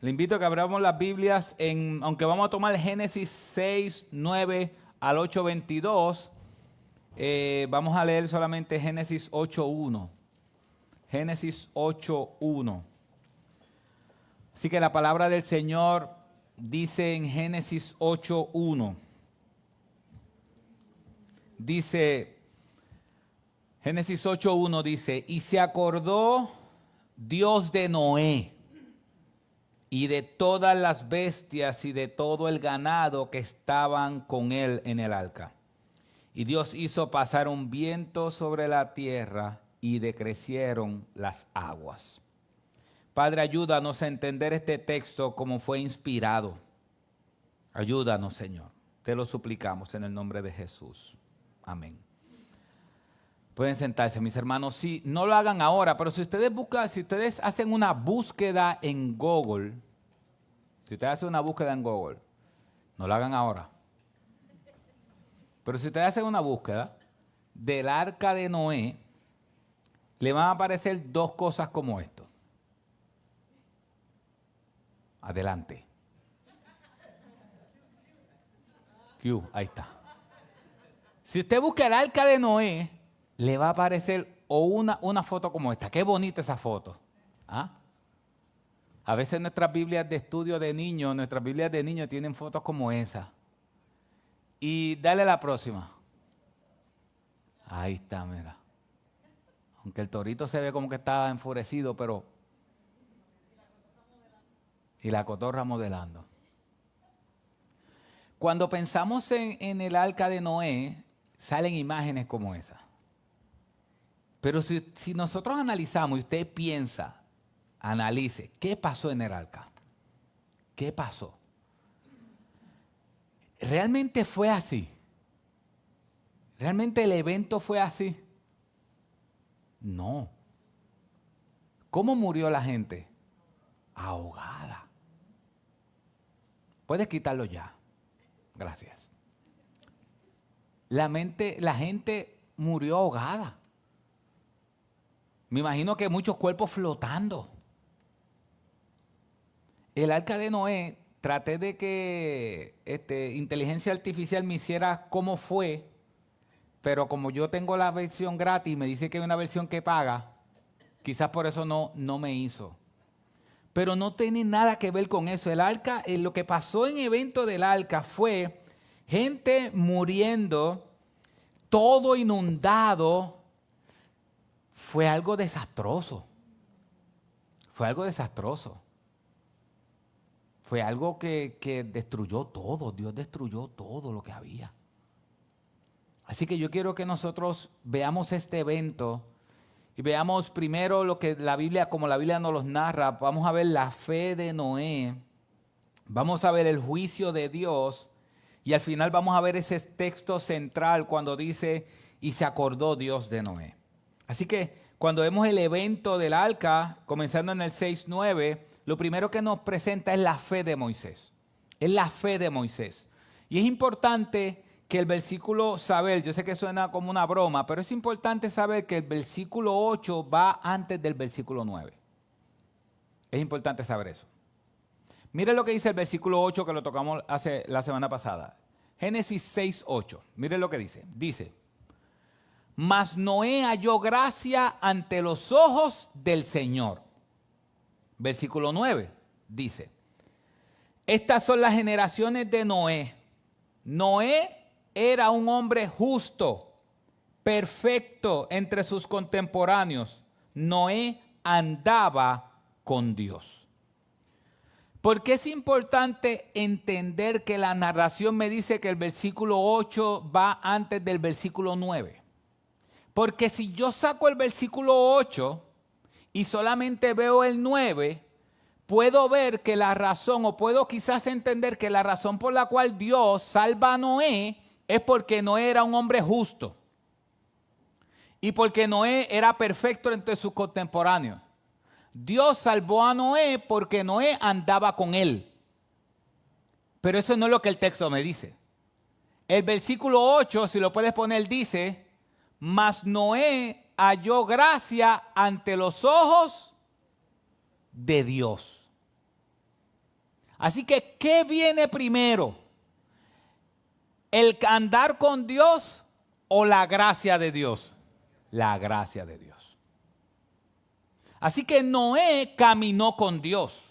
Le invito a que abramos las Biblias, aunque vamos a tomar Génesis 6, 9 al 8, 22, vamos a leer solamente Génesis 8, 1. Génesis 8, 1. Así que la palabra del Señor dice en Génesis 8, 1. Dice, Génesis 8, 1 dice, y se acordó Dios de Noé y de todas las bestias y de todo el ganado que estaban con él en el arca. Y Dios hizo pasar un viento sobre la tierra y decrecieron las aguas. Padre, ayúdanos a entender este texto como fue inspirado. Ayúdanos, Señor. Te lo suplicamos en el nombre de Jesús. Amén. Pueden sentarse, mis hermanos. Sí, no lo hagan ahora, pero si ustedes hacen una búsqueda en Google, no lo hagan ahora. Pero si ustedes hacen una búsqueda del arca de Noé, le van a aparecer dos cosas como esto. Adelante. Ahí está. Si usted busca el arca de Noé, le va a aparecer una foto como esta. Qué bonita esa foto. ¿Ah? A veces nuestras Biblias de estudio de niños, tienen fotos como esa. Y dale la próxima. Ahí está, mira. Aunque el torito se ve como que estaba enfurecido, pero... Y la cotorra modelando. Cuando pensamos en el arca de Noé, salen imágenes como esa. Pero si nosotros analizamos y usted piensa, analice, ¿qué pasó en el arca? ¿Qué pasó? ¿Realmente fue así? ¿Realmente el evento fue así? No. ¿Cómo murió la gente? Ahogada. Puedes quitarlo ya. Gracias. La gente murió ahogada. Me imagino que muchos cuerpos flotando. El arca de Noé, traté de que inteligencia artificial me hiciera cómo fue, pero como yo tengo la versión gratis, me dice que hay una versión que paga, quizás por eso no me hizo. Pero no tiene nada que ver con eso. El arca, lo que pasó en el evento del arca fue gente muriendo, todo inundado. Fue algo desastroso. Fue algo que destruyó todo. Dios destruyó todo lo que había. Así que yo quiero que nosotros veamos este evento y veamos primero lo que la Biblia, como la Biblia nos los narra. Vamos a ver la fe de Noé. Vamos a ver el juicio de Dios. Y al final vamos a ver ese texto central cuando dice, y se acordó Dios de Noé. Así que cuando vemos el evento del arca, comenzando en el 6:9, lo primero que nos presenta es la fe de Moisés. Es la fe de Moisés. Y es importante que el versículo saber, yo sé que suena como una broma, pero es importante saber que el versículo 8 va antes del versículo 9. Es importante saber eso. Mire lo que dice el versículo 8 que lo tocamos la semana pasada. Génesis 6:8. Mire lo que dice. Dice, mas Noé halló gracia ante los ojos del Señor. Versículo 9 dice, estas son las generaciones de Noé. Noé era un hombre justo, perfecto entre sus contemporáneos. Noé andaba con Dios. ¿Por qué es importante entender que la narración me dice que el versículo 8 va antes del versículo 9? Porque si yo saco el versículo 8 y solamente veo el 9, puedo ver que la razón, o puedo quizás entender que la razón por la cual Dios salva a Noé es porque Noé era un hombre justo. Y porque Noé era perfecto entre sus contemporáneos. Dios salvó a Noé porque Noé andaba con él. Pero eso no es lo que el texto me dice. El versículo 8, si lo puedes poner, dice, mas Noé halló gracia ante los ojos de Dios. Así que, ¿qué viene primero? ¿El andar con Dios o la gracia de Dios? La gracia de Dios. Así que Noé caminó con Dios.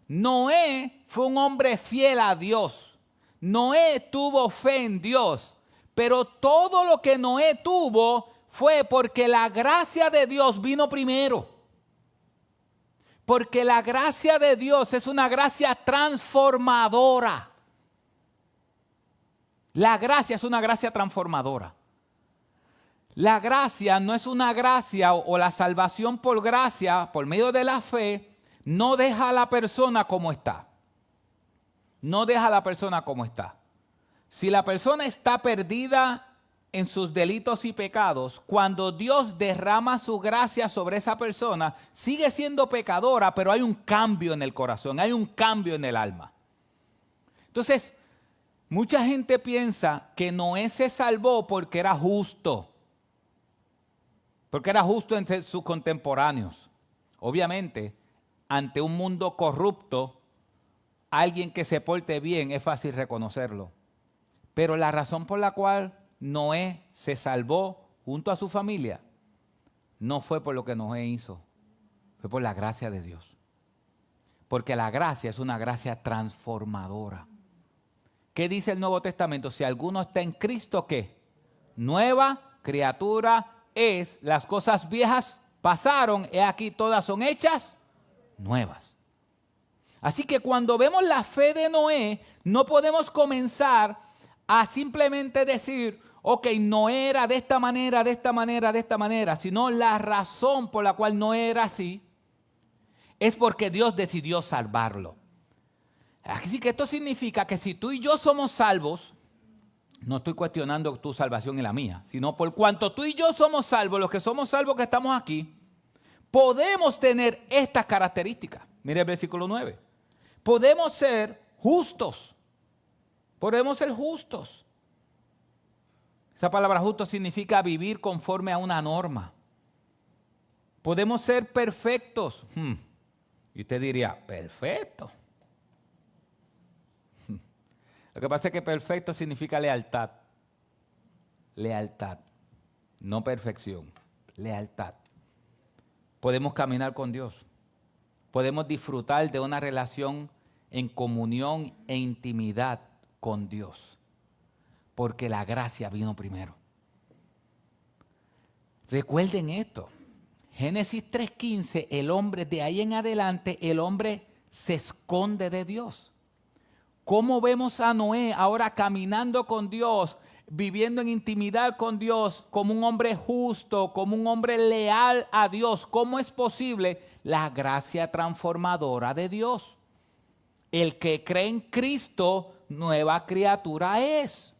Noé fue un hombre fiel a Dios. Noé tuvo fe en Dios. Pero todo lo que Noé tuvo fue porque la gracia de Dios vino primero. Porque la gracia de Dios es una gracia transformadora. La gracia es una gracia transformadora. La gracia no es una gracia o la salvación por gracia, por medio de la fe, no deja a la persona como está. No deja a la persona como está. Si la persona está perdida en sus delitos y pecados, cuando Dios derrama su gracia sobre esa persona, sigue siendo pecadora, pero hay un cambio en el corazón, hay un cambio en el alma. Entonces, mucha gente piensa que Noé se salvó porque era justo entre sus contemporáneos. Obviamente, ante un mundo corrupto, alguien que se porte bien es fácil reconocerlo. Pero la razón por la cual Noé se salvó junto a su familia no fue por lo que Noé hizo, fue por la gracia de Dios. Porque la gracia es una gracia transformadora. ¿Qué dice el Nuevo Testamento? Si alguno está en Cristo, ¿qué? Nueva criatura es. Las cosas viejas pasaron, he aquí todas son hechas nuevas. Así que cuando vemos la fe de Noé, no podemos comenzar a simplemente decir, ok, Noé era de esta manera, de esta manera, de esta manera, sino la razón por la cual Noé era así es porque Dios decidió salvarlo. Así que esto significa que si tú y yo somos salvos, no estoy cuestionando tu salvación y la mía, sino por cuanto tú y yo somos salvos, los que somos salvos que estamos aquí, podemos tener estas características. Mire el versículo 9. Podemos ser justos. Podemos ser justos. Esa palabra justo significa vivir conforme a una norma. Podemos ser perfectos. Y usted diría, perfecto. Lo que pasa es que perfecto significa lealtad. Lealtad. No perfección. Lealtad. Podemos caminar con Dios. Podemos disfrutar de una relación en comunión e intimidad con Dios. Porque la gracia vino primero. Recuerden esto. Génesis 3:15, el hombre de ahí en adelante, el hombre se esconde de Dios. ¿Cómo vemos a Noé ahora caminando con Dios, viviendo en intimidad con Dios, como un hombre justo, como un hombre leal a Dios? ¿Cómo es posible? La gracia transformadora de Dios. El que cree en Cristo, nueva criatura es.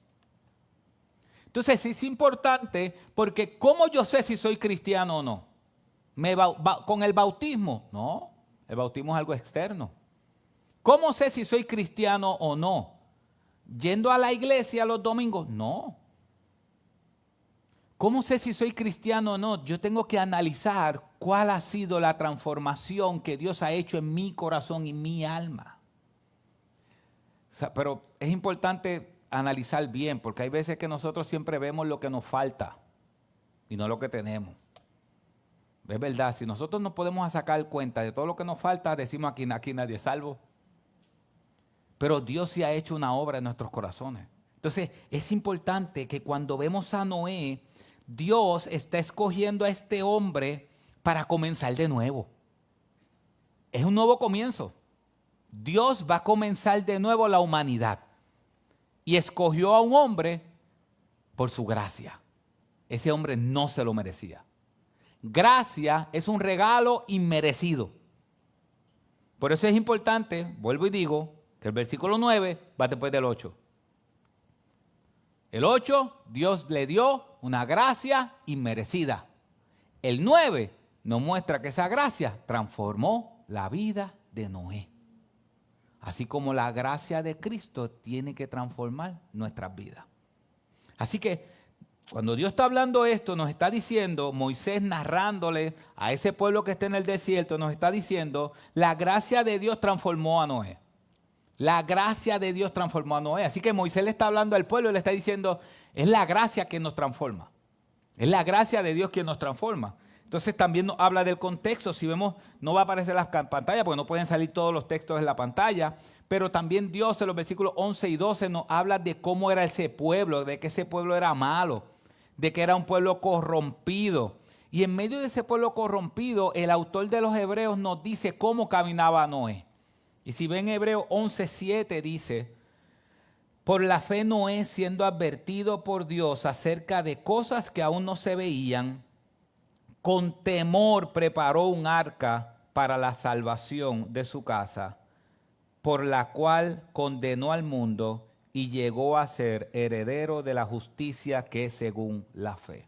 Entonces es importante porque ¿cómo yo sé si soy cristiano o no? ¿Con el bautismo? No, el bautismo es algo externo. ¿Cómo sé si soy cristiano o no? ¿Yendo a la iglesia los domingos? No. ¿Cómo sé si soy cristiano o no? Yo tengo que analizar cuál ha sido la transformación que Dios ha hecho en mi corazón y mi alma. Pero es importante analizar bien, porque hay veces que nosotros siempre vemos lo que nos falta y no lo que tenemos. Es verdad, si nosotros no podemos sacar cuenta de todo lo que nos falta, decimos aquí nadie es salvo. Pero Dios sí ha hecho una obra en nuestros corazones. Entonces es importante que cuando vemos a Noé, Dios está escogiendo a este hombre para comenzar de nuevo. Es un nuevo comienzo. Dios va a comenzar de nuevo la humanidad. Y escogió a un hombre por su gracia. Ese hombre no se lo merecía. Gracia es un regalo inmerecido. Por eso es importante, vuelvo y digo, que el versículo 9 va después del 8. El 8, Dios le dio una gracia inmerecida. El 9 nos muestra que esa gracia transformó la vida de Noé. Así como la gracia de Cristo tiene que transformar nuestras vidas. Así que cuando Dios está hablando esto, nos está diciendo, Moisés narrándole a ese pueblo que está en el desierto, nos está diciendo, la gracia de Dios transformó a Noé. La gracia de Dios transformó a Noé. Así que Moisés le está hablando al pueblo y le está diciendo, es la gracia que nos transforma. Es la gracia de Dios quien nos transforma. Entonces también nos habla del contexto. Si vemos, no va a aparecer en la pantalla porque no pueden salir todos los textos en la pantalla. Pero también Dios en los versículos 11 y 12 nos habla de cómo era ese pueblo, de que ese pueblo era malo, de que era un pueblo corrompido. Y en medio de ese pueblo corrompido, el autor de los Hebreos nos dice cómo caminaba Noé. Y si ven Hebreos 11:7 dice, por la fe Noé, siendo advertido por Dios acerca de cosas que aún no se veían, con temor preparó un arca para la salvación de su casa, por la cual condenó al mundo y llegó a ser heredero de la justicia que es según la fe.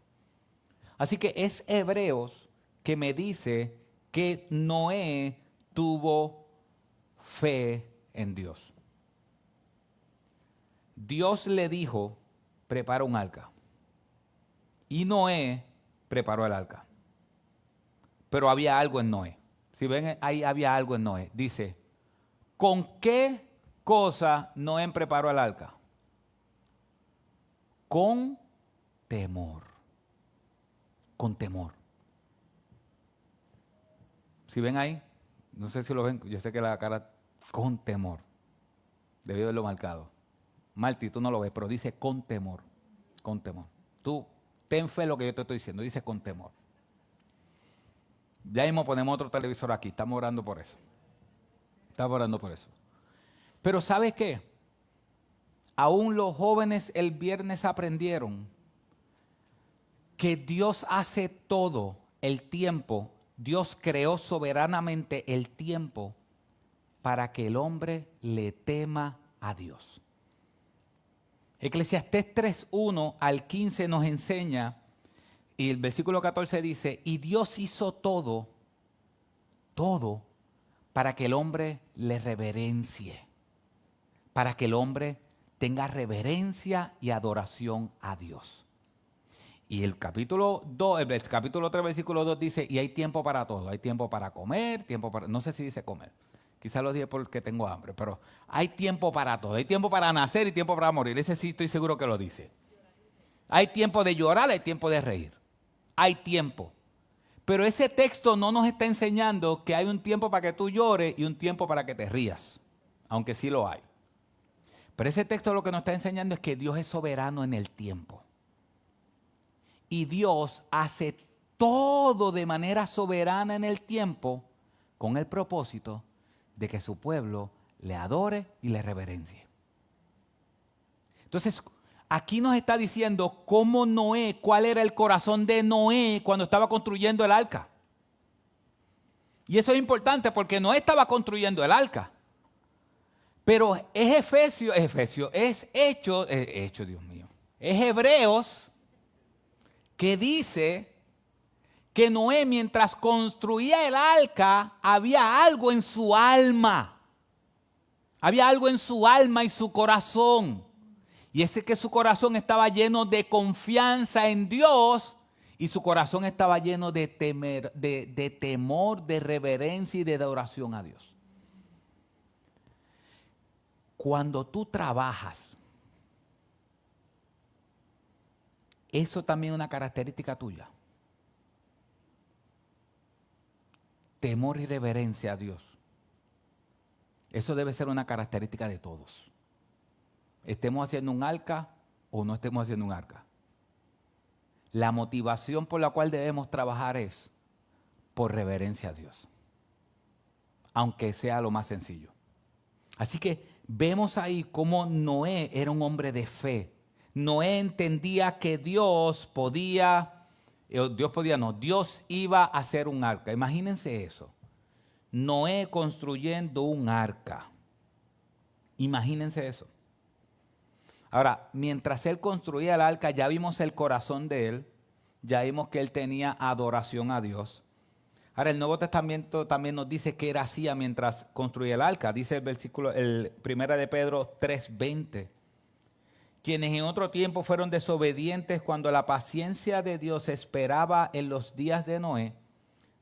Así que es Hebreos que me dice que Noé tuvo fe en Dios. Dios le dijo, prepara un arca. Y Noé preparó el arca. Pero había algo en Noé. Si ven, ahí había algo en Noé. Dice, ¿con qué cosa Noé preparó el arca? Con temor. Con temor. Si ven ahí, no sé si lo ven, yo sé que la cara, con temor. Debió haberlo marcado. Martí, tú no lo ves, pero dice con temor. Con temor. Tú ten fe en lo que yo te estoy diciendo, dice con temor. Ya mismo ponemos otro televisor aquí, estamos orando por eso. Estamos orando por eso. Pero ¿sabes qué? Aún los jóvenes el viernes aprendieron que Dios hace todo el tiempo. Dios creó soberanamente el tiempo para que el hombre le tema a Dios. Eclesiastés 3:1 al 15 nos enseña, y el versículo 14 dice, y Dios hizo todo para que el hombre le reverencie, para que el hombre tenga reverencia y adoración a Dios. Y el capítulo 2, el capítulo 3, versículo 2 dice, y hay tiempo para todo, hay tiempo para comer, tiempo para, no sé si dice comer, quizás lo dije porque tengo hambre, pero hay tiempo para todo, hay tiempo para nacer y tiempo para morir, ese sí estoy seguro que lo dice. Hay tiempo de llorar, hay tiempo de reír, hay tiempo. Pero ese texto no nos está enseñando que hay un tiempo para que tú llores y un tiempo para que te rías, aunque sí lo hay. Pero ese texto lo que nos está enseñando es que Dios es soberano en el tiempo. Y Dios hace todo de manera soberana en el tiempo con el propósito de que su pueblo le adore y le reverencie. Entonces, aquí nos está diciendo cómo Noé, cuál era el corazón de Noé cuando estaba construyendo el arca. Y eso es importante porque Noé estaba construyendo el arca. Pero es Hebreos que dice que Noé, mientras construía el arca, había algo en su alma. Había algo en su alma y su corazón. Y ese que su corazón estaba lleno de confianza en Dios y su corazón estaba lleno de temor, de reverencia y de adoración a Dios. Cuando tú trabajas, eso también es una característica tuya. Temor y reverencia a Dios. Eso debe ser una característica de todos. Estemos haciendo un arca o no estemos haciendo un arca. La motivación por la cual debemos trabajar es por reverencia a Dios. Aunque sea lo más sencillo. Así que vemos ahí cómo Noé era un hombre de fe. Noé entendía que Dios iba a hacer un arca. Imagínense eso. Noé construyendo un arca. Imagínense eso. Ahora, mientras él construía el arca, ya vimos el corazón de él. Ya vimos que él tenía adoración a Dios. Ahora, el Nuevo Testamento también nos dice qué él hacía mientras construía el arca. Dice el versículo, el 1 de Pedro 3:20. Quienes en otro tiempo fueron desobedientes cuando la paciencia de Dios esperaba en los días de Noé,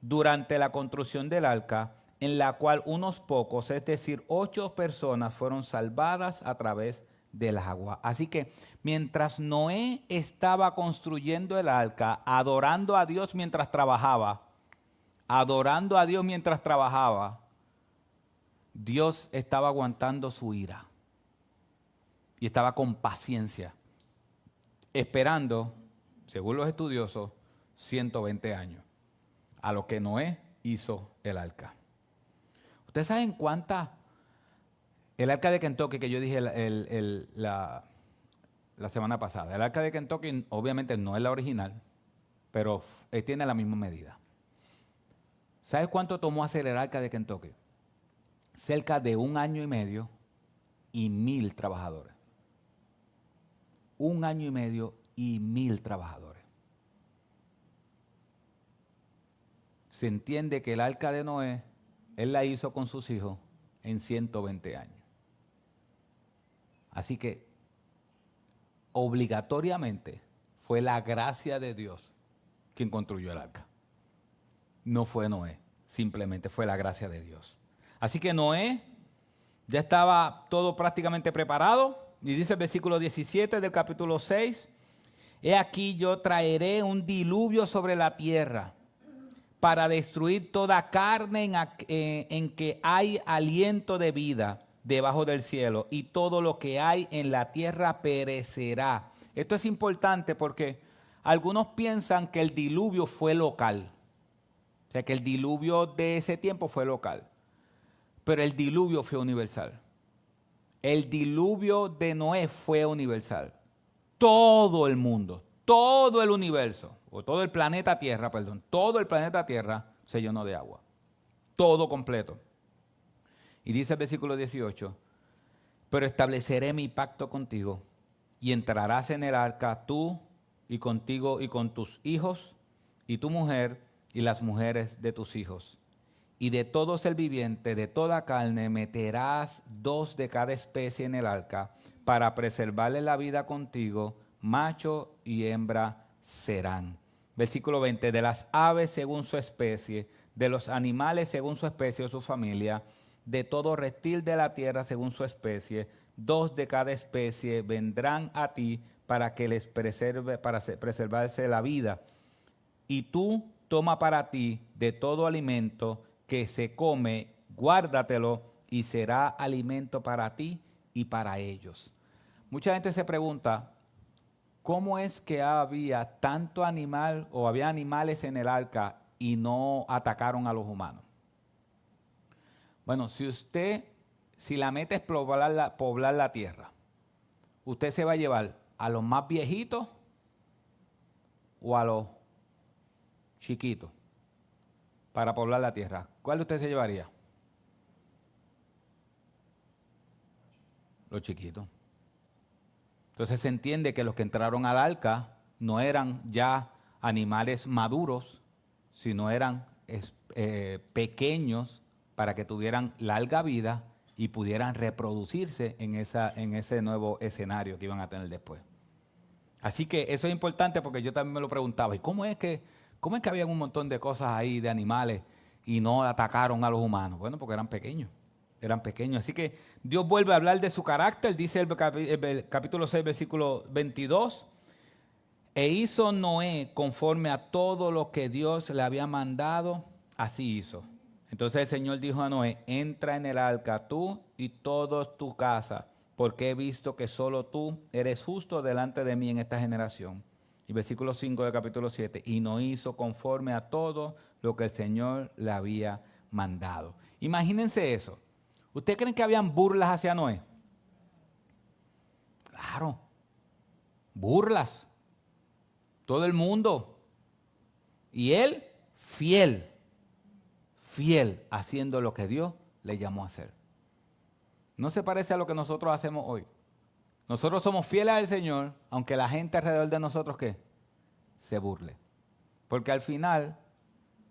durante la construcción del arca, en la cual unos pocos, es decir, 8 personas fueron salvadas a través del agua. Así que mientras Noé estaba construyendo el arca, adorando a Dios mientras trabajaba, Dios estaba aguantando su ira y estaba con paciencia, esperando, según los estudiosos, 120 años, a lo que Noé hizo el arca. ¿Ustedes saben cuánta? El arca de Kentucky que yo dije la semana pasada. El arca de Kentucky obviamente no es la original, pero tiene la misma medida. ¿Sabes cuánto tomó hacer el arca de Kentucky? Cerca de 1 año y medio y 1,000 trabajadores. 1 año y medio y 1,000 trabajadores. Se entiende que el arca de Noé, él la hizo con sus hijos en 120 años. Así que obligatoriamente fue la gracia de Dios quien construyó el arca. No fue Noé, simplemente fue la gracia de Dios. Así que Noé ya estaba todo prácticamente preparado. Y dice el versículo 17 del capítulo 6, he aquí yo traeré un diluvio sobre la tierra para destruir toda carne en que hay aliento de vida debajo del cielo, y todo lo que hay en la tierra perecerá. Esto es importante porque algunos piensan que el diluvio fue local. O sea, que el diluvio de ese tiempo fue local. Pero el diluvio fue universal. El diluvio de Noé fue universal. Todo el mundo, todo el universo, o todo el planeta Tierra, perdón, todo el planeta Tierra se llenó de agua. Todo completo. Y dice el versículo 18, pero estableceré mi pacto contigo y entrarás en el arca tú y contigo y con tus hijos y tu mujer y las mujeres de tus hijos. Y de todo ser viviente, de toda carne, meterás 2 de cada especie en el arca para preservarle la vida contigo, macho y hembra serán. Versículo 20, de las aves según su especie, de los animales según su especie o su familia, de todo reptil de la tierra según su especie, 2 de cada especie vendrán a ti para que les preservarse la vida. Y tú toma para ti de todo alimento que se come, guárdatelo y será alimento para ti y para ellos. Mucha gente se pregunta, ¿cómo es que había tanto animal o había animales en el arca y no atacaron a los humanos? Bueno, si la meta es poblar la tierra, usted se va a llevar a los más viejitos o a los chiquitos para poblar la tierra. ¿Cuál usted se llevaría? Los chiquitos. Entonces se entiende que los que entraron al arca no eran ya animales maduros, sino eran pequeños para que tuvieran larga vida y pudieran reproducirse en ese nuevo escenario que iban a tener después. Así que eso es importante porque yo también me lo preguntaba. ¿Y cómo es que había un montón de cosas ahí, de animales, y no atacaron a los humanos? Bueno, porque eran pequeños. Eran pequeños. Así que Dios vuelve a hablar de su carácter. Dice el capítulo 6, versículo 22. E hizo Noé conforme a todo lo que Dios le había mandado, así hizo. Entonces el Señor dijo a Noé, entra en el arca tú y toda tu casa, porque he visto que solo tú eres justo delante de mí en esta generación. Y versículo 5 del capítulo 7, y no hizo conforme a todo lo que el Señor le había mandado. Imagínense eso. ¿Ustedes creen que habían burlas hacia Noé? Claro, burlas. Todo el mundo. Y él, fiel haciendo lo que Dios le llamó a hacer. No se parece a lo que nosotros hacemos hoy. Nosotros somos fieles al Señor, aunque la gente alrededor de nosotros, ¿qué? Se burle. Porque al final,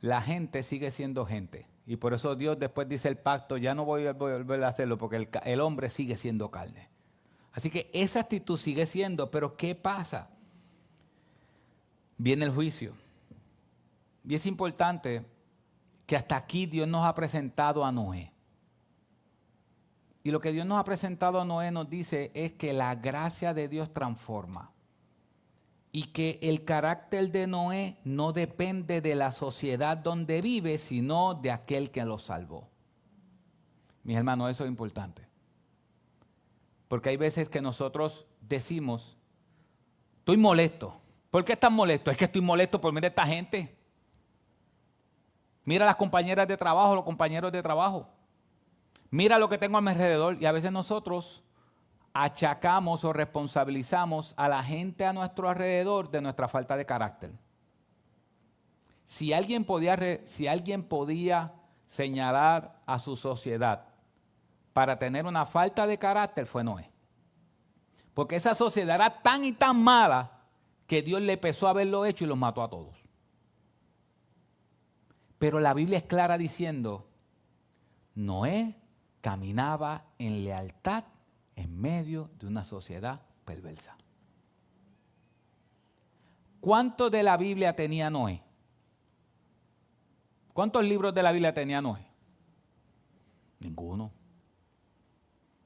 la gente sigue siendo gente. Y por eso Dios después dice el pacto, ya no voy a volver a hacerlo, porque el hombre sigue siendo carne. Así que esa actitud sigue siendo, pero ¿qué pasa? Viene el juicio. Y es importante que hasta aquí Dios nos ha presentado a Noé. Y lo que Dios nos ha presentado a Noé nos dice es que la gracia de Dios transforma. Y que el carácter de Noé no depende de la sociedad donde vive, sino de aquel que lo salvó. Mis hermanos, eso es importante. Porque hay veces que nosotros decimos, estoy molesto. ¿Por qué estás molesto? Es que estoy molesto por mira esta gente. Mira las compañeras de trabajo, los compañeros de trabajo. Mira lo que tengo a mi alrededor. Y a veces nosotros achacamos o responsabilizamos a la gente a nuestro alrededor de nuestra falta de carácter. Si alguien podía señalar a su sociedad para tener una falta de carácter, fue Noé. Porque esa sociedad era tan y tan mala que Dios le pesó haberlo hecho y los mató a todos. Pero la Biblia es clara diciendo, Noé caminaba en lealtad en medio de una sociedad perversa. ¿Cuánto de la Biblia tenía Noé? ¿Cuántos libros de la Biblia tenía Noé? Ninguno.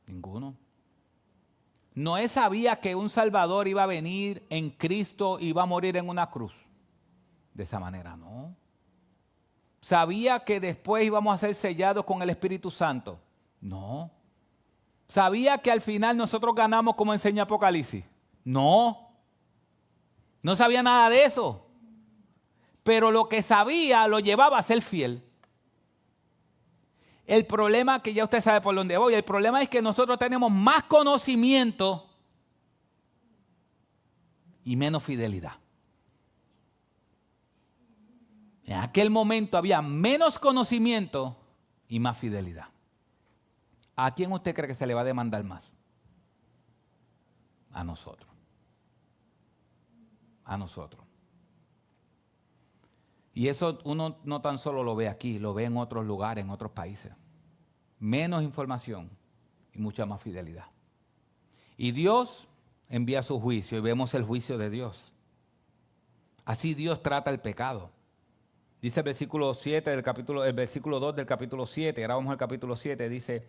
Ninguno. Noé sabía que un Salvador iba a venir en Cristo y iba a morir en una cruz. De esa manera no. ¿Sabía que después íbamos a ser sellados con el Espíritu Santo? No. ¿Sabía que al final nosotros ganamos como enseña Apocalipsis? No. No sabía nada de eso. Pero lo que sabía lo llevaba a ser fiel. El problema, que ya usted sabe por dónde voy, el problema es que nosotros tenemos más conocimiento y menos fidelidad. En aquel momento había menos conocimiento y más fidelidad. ¿A quién usted cree que se le va a demandar más? A nosotros. A nosotros. Y eso uno no tan solo lo ve aquí, lo ve en otros lugares, en otros países. Menos información y mucha más fidelidad. Y Dios envía su juicio y vemos el juicio de Dios. Así Dios trata el pecado. Dice el versículo 7 el versículo 2 del capítulo 7, ahora vamos al capítulo 7, dice: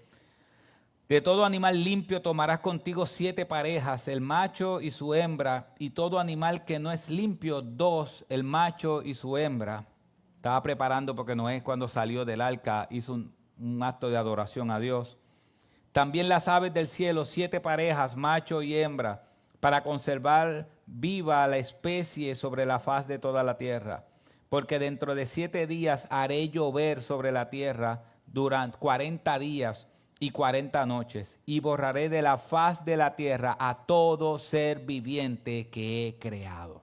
de todo animal limpio tomarás contigo 7 parejas, el macho y su hembra, y todo animal que no es limpio, 2, el macho y su hembra. Estaba preparando porque Noé, cuando salió del arca, hizo un acto de adoración a Dios. También las aves del cielo, 7 parejas, macho y hembra, para conservar viva la especie sobre la faz de toda la tierra. Porque dentro de 7 días haré llover sobre la tierra durante 40 días y 40 noches, y borraré de la faz de la tierra a todo ser viviente que he creado.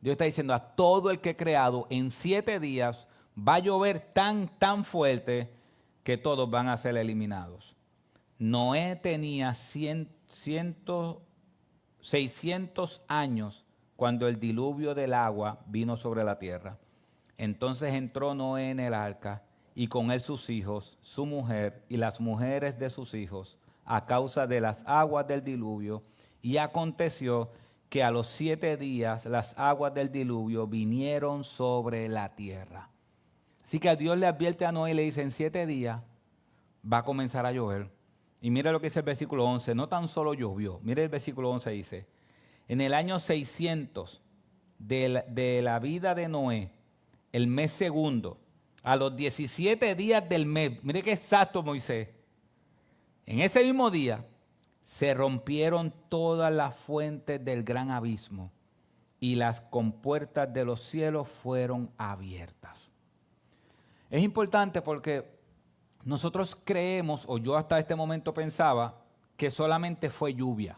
Dios está diciendo a todo el que he creado, en 7 días va a llover tan fuerte que todos van a ser eliminados. Noé tenía 600 años cuando el diluvio del agua vino sobre la tierra. Entonces entró Noé en el arca, y con él sus hijos, su mujer y las mujeres de sus hijos, a causa de las aguas del diluvio. Y aconteció que a los 7 días las aguas del diluvio vinieron sobre la tierra. Así que Dios le advierte a Noé y le dice, en 7 días va a comenzar a llover. Y mira lo que dice el versículo 11, no tan solo llovió, mira el versículo 11 dice, en el año 600 de la vida de Noé, el mes segundo, a los 17 días del mes, mire qué exacto Moisés, en ese mismo día se rompieron todas las fuentes del gran abismo y las compuertas de los cielos fueron abiertas. Es importante porque nosotros creemos, o yo hasta este momento pensaba, que solamente fue lluvia.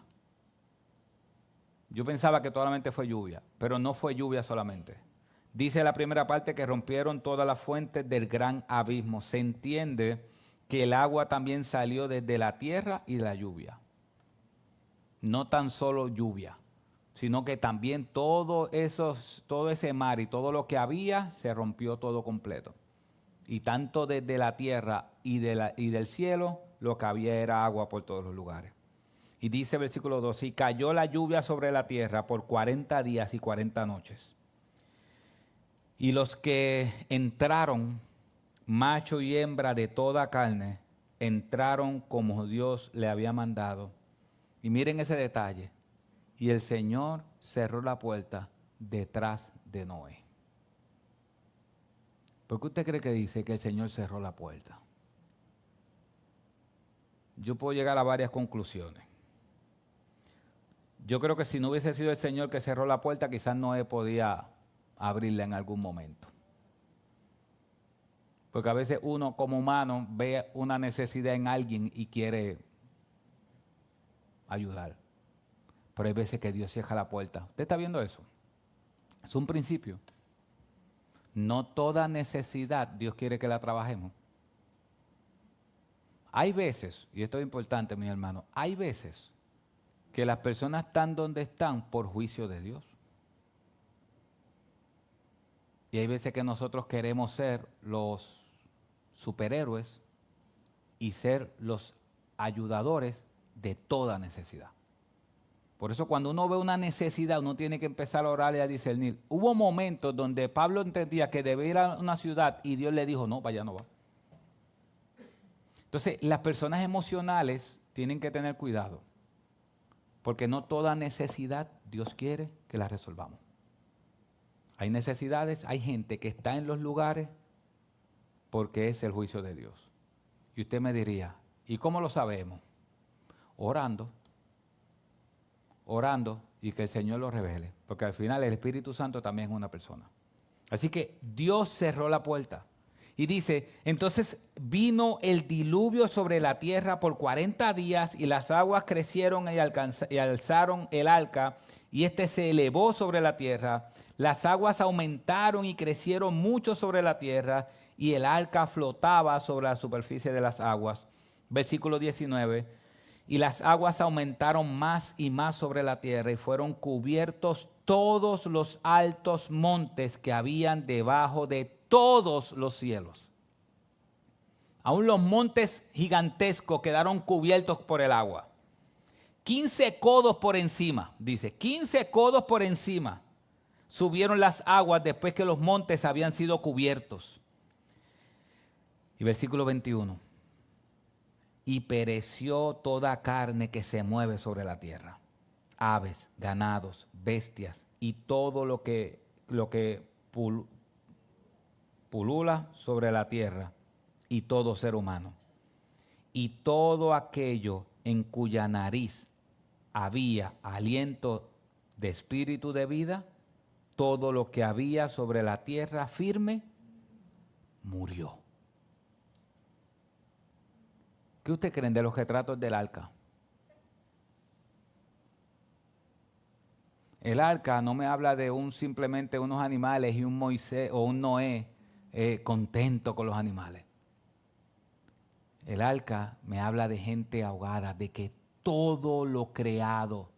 Yo pensaba que solamente fue lluvia, pero no fue lluvia solamente. Dice la primera parte que rompieron todas las fuentes del gran abismo. Se entiende que el agua también salió desde la tierra y de la lluvia. No tan solo lluvia, sino que también todo ese mar y todo lo que había se rompió todo completo. Y tanto desde la tierra y del cielo, lo que había era agua por todos los lugares. Y dice el versículo 2, y cayó la lluvia sobre la tierra por 40 días y 40 noches. Y los que entraron, macho y hembra de toda carne, entraron como Dios le había mandado. Y miren ese detalle. Y el Señor cerró la puerta detrás de Noé. ¿Por qué usted cree que dice que el Señor cerró la puerta? Yo puedo llegar a varias conclusiones. Yo creo que si no hubiese sido el Señor que cerró la puerta, quizás Noé podía abrirla en algún momento. Porque a veces uno como humano ve una necesidad en alguien y quiere ayudar. Pero hay veces que Dios cierra la puerta. ¿Usted está viendo eso? Es un principio. No toda necesidad Dios quiere que la trabajemos. Hay veces, y esto es importante, mis hermanos, hay veces que las personas están donde están por juicio de Dios. Y hay veces que nosotros queremos ser los superhéroes y ser los ayudadores de toda necesidad. Por eso cuando uno ve una necesidad, uno tiene que empezar a orar y a discernir. Hubo momentos donde Pablo entendía que debía ir a una ciudad y Dios le dijo, no, vaya, no va. Entonces, las personas emocionales tienen que tener cuidado, porque no toda necesidad Dios quiere que la resolvamos. Hay necesidades, hay gente que está en los lugares porque es el juicio de Dios. Y usted me diría, ¿y cómo lo sabemos? Orando y que el Señor lo revele, porque al final el Espíritu Santo también es una persona. Así que Dios cerró la puerta y dice, entonces vino el diluvio sobre la tierra por 40 días y las aguas crecieron y alzaron el arca y éste se elevó sobre la tierra. Las aguas aumentaron y crecieron mucho sobre la tierra y el arca flotaba sobre la superficie de las aguas. Versículo 19. Y las aguas aumentaron más y más sobre la tierra y fueron cubiertos todos los altos montes que habían debajo de todos los cielos. Aún los montes gigantescos quedaron cubiertos por el agua. 15 codos por encima, dice, 15 codos por encima subieron las aguas después que los montes habían sido cubiertos. Y versículo 21. Y pereció toda carne que se mueve sobre la tierra, aves, ganados, bestias y todo lo que pulula sobre la tierra y todo ser humano. Y todo aquello en cuya nariz había aliento de espíritu de vida, todo lo que había sobre la tierra firme, murió. ¿Qué ustedes creen de los retratos del arca? El arca no me habla de simplemente unos animales y un Moisés o un Noé contento con los animales. El arca me habla de gente ahogada, de que todo lo creado,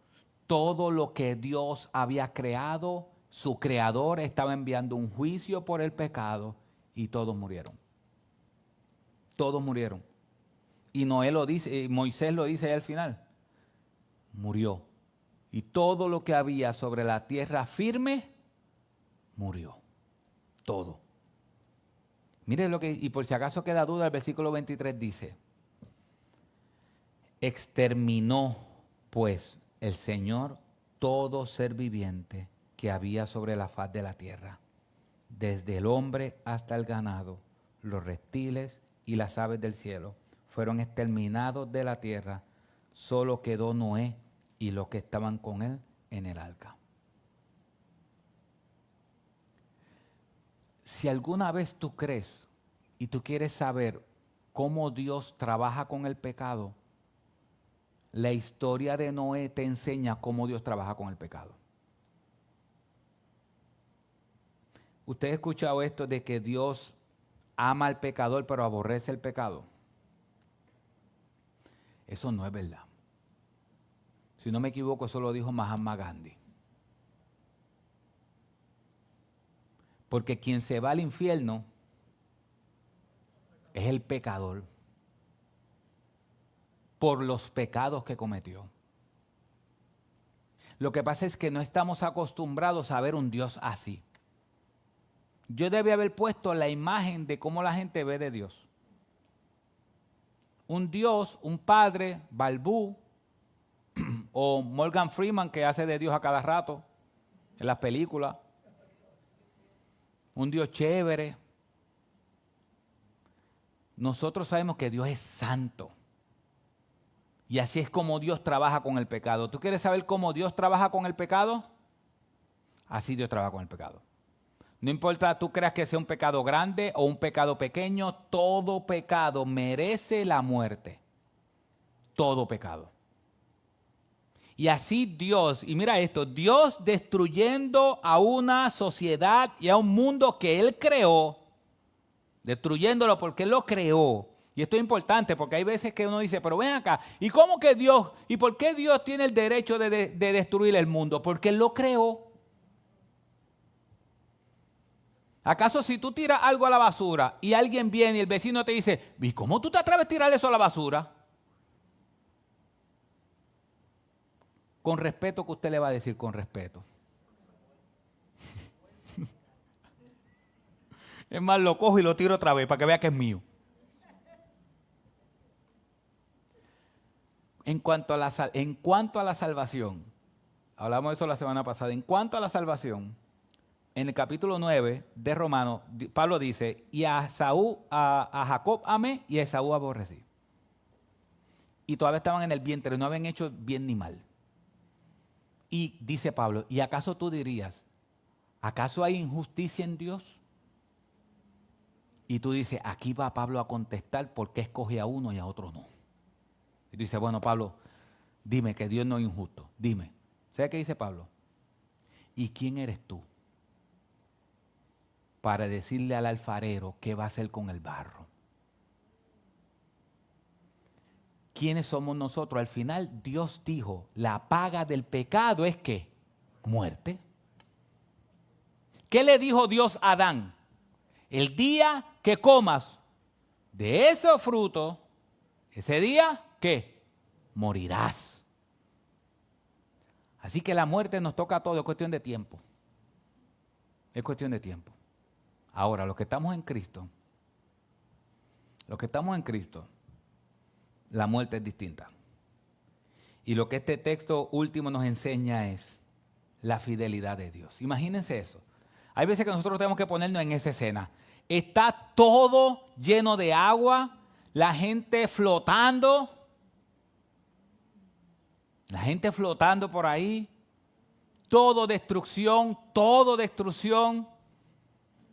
todo lo que Dios había creado, su creador estaba enviando un juicio por el pecado y todos murieron. Todos murieron. Y Noé lo dice, Moisés lo dice ahí al final. Murió. Y todo lo que había sobre la tierra firme, murió. Todo. Mire lo que, y por si acaso queda duda, el versículo 23 dice, exterminó pues el Señor todo ser viviente que había sobre la faz de la tierra, desde el hombre hasta el ganado, los reptiles y las aves del cielo. Fueron exterminados de la tierra, solo quedó Noé y los que estaban con él en el arca. Si alguna vez tú crees y tú quieres saber cómo Dios trabaja con el pecado, la historia de Noé te enseña cómo Dios trabaja con el pecado. ¿Usted ha escuchado esto de que Dios ama al pecador pero aborrece el pecado? Eso no es verdad. Si no me equivoco, eso lo dijo Mahatma Gandhi. Porque quien se va al infierno es el pecador por los pecados que cometió. Lo que pasa es que no estamos acostumbrados a ver un Dios así. yo debí haber puesto la imagen de cómo la gente ve de Dios. Un Dios, un padre, balbú, o Morgan Freeman que hace de Dios a cada rato en las películas. Un Dios chévere. Nosotros sabemos que Dios es santo. Y así es como Dios trabaja con el pecado. ¿Tú quieres saber cómo Dios trabaja con el pecado? Así Dios trabaja con el pecado. No importa tú creas que sea un pecado grande o un pecado pequeño, todo pecado merece la muerte. Todo pecado. Y así Dios, y mira esto, Dios destruyendo a una sociedad y a un mundo que Él creó, destruyéndolo porque Él lo creó. Y esto es importante porque hay veces que uno dice, pero ven acá, ¿y cómo que Dios, y por qué Dios tiene el derecho de destruir el mundo? Porque Él lo creó. ¿Acaso si tú tiras algo a la basura y alguien viene y el vecino te dice, ¿y cómo tú te atreves a tirar eso a la basura? Con respeto, ¿que usted le va a decir con respeto? Es más, lo cojo y lo tiro otra vez para que vea que es mío. En cuanto a la salvación, hablamos de eso la semana pasada, en cuanto a la salvación, en el capítulo 9 de Romanos, Pablo dice, y a Jacob amé y a Esaú aborrecí. Y todavía estaban en el vientre, no habían hecho bien ni mal. Y dice Pablo, ¿y acaso tú dirías, acaso hay injusticia en Dios? Y tú dices, aquí va Pablo a contestar por qué escoge a uno y a otro no. Y tú dices, bueno, Pablo, dime que Dios no es injusto, dime. ¿Sabes qué dice Pablo? ¿Y quién eres tú para decirle al alfarero qué va a hacer con el barro? ¿Quiénes somos nosotros? Al final Dios dijo, la paga del pecado es ¿qué? Muerte. ¿Qué le dijo Dios a Adán? El día que comas de ese fruto, ese día, ¿qué? Morirás. Así que la muerte nos toca a todos, es cuestión de tiempo. Es cuestión de tiempo. Ahora, los que estamos en Cristo, la muerte es distinta. Y lo que este texto último nos enseña es la fidelidad de Dios. Imagínense eso. Hay veces que nosotros tenemos que ponernos en esa escena. Está todo lleno de agua, la gente flotando por ahí, todo destrucción.